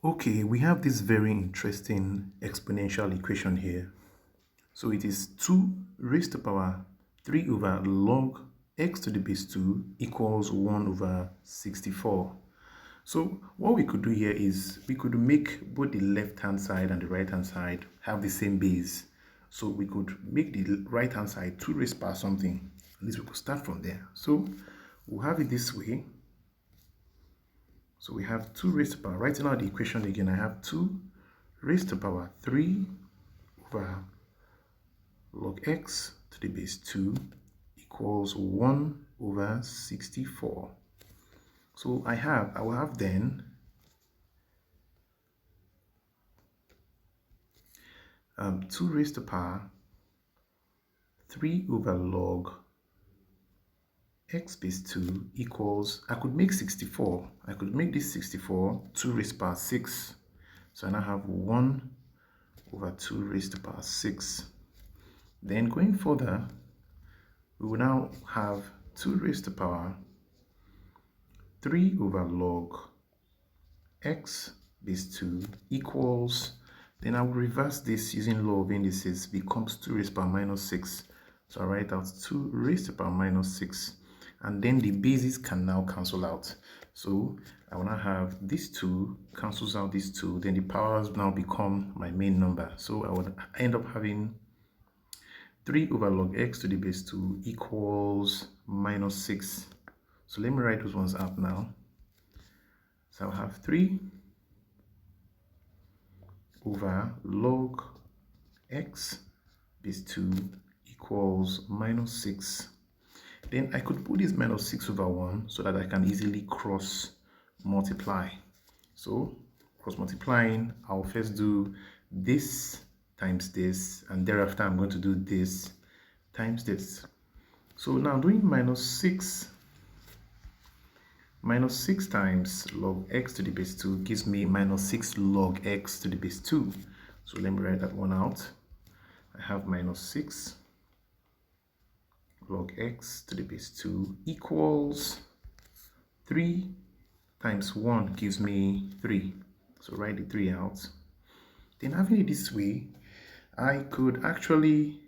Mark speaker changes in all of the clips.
Speaker 1: Okay, we have this very interesting exponential equation here. So it is 2 raised to power 3 over log x to the base 2 equals 1 over 64. So what we could do here is we could make both the left hand side and the right hand side have the same base. So we could make the right hand side 2 raised power something. At least we could start from there. So we'll have it this way. So we have 2 raised to power. Writing out the equation again, I have 2 raised to power 3 over log x to the base 2 equals 1 over 64. So I will have then 2 raised to power 3 over log x base 2 equals, I could make 64. I could make this 64 2 raised to power 6. So I now have 1 over 2 raised to power 6. Then going further, we will now have 2 raised to power 3 over log x base 2 equals, then I will reverse this using law of indices, becomes 2 raised to power minus 6. So I write out 2 raised to power minus 6. And then the bases can now cancel out. So I will now have this 2 cancels out this 2, then the powers now become my main number. So I would end up having 3 over log x to the base 2 equals minus 6. So let me write those ones out now. So I'll have 3 over log x base 2 equals minus 6. Then I could put this minus 6 over 1 so that I can easily cross multiply. So cross multiplying, I'll first do this times this, and thereafter I'm going to do this times this. So now doing minus 6 times log x to the base 2 gives me minus 6 log x to the base 2. So let me write that one out. I have minus 6 log x to the base 2 equals 3 times 1 gives me 3. So write the 3 out. Then having it this way, I could actually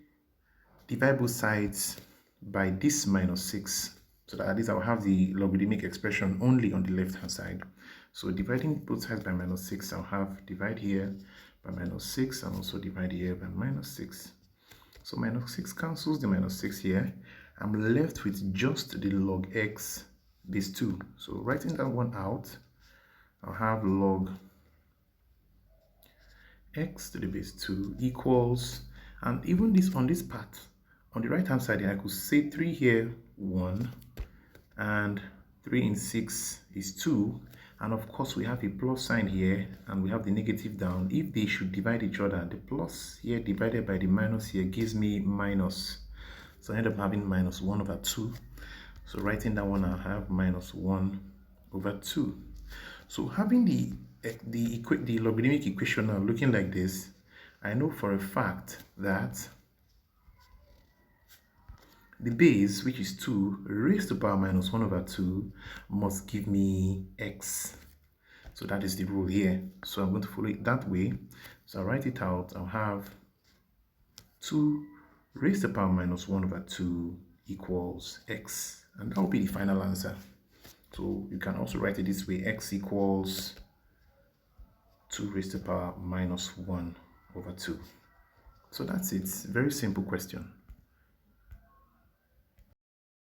Speaker 1: divide both sides by this minus 6. So that at least I'll have the logarithmic expression only on the left hand side. So dividing both sides by minus 6, I'll have divide here by minus 6 and also divide here by minus 6. So minus 6 cancels the minus 6 here. I'm left with just the log x base 2. So writing that one out, I'll have log x to the base 2 equals, and even this on this part, on the right hand side, I could say 3 here, 1, and 3 in 6 is 2. And of course, we have a plus sign here, and we have the negative down. If they should divide each other, the plus here divided by the minus here gives me minus. So I end up having minus 1 over 2. So writing that one, I'll have minus 1 over 2. So having the logarithmic equation now looking like this, I know for a fact that the base, which is 2 raised to power minus 1 over 2, must give me x. So that is the rule here. So I'm going to follow it that way. So I'll write it out. I'll have 2 raised to power minus 1 over 2 equals x. And that will be the final answer. So you can also write it this way. X equals 2 raised to power minus 1 over 2. So that's it. Very simple question.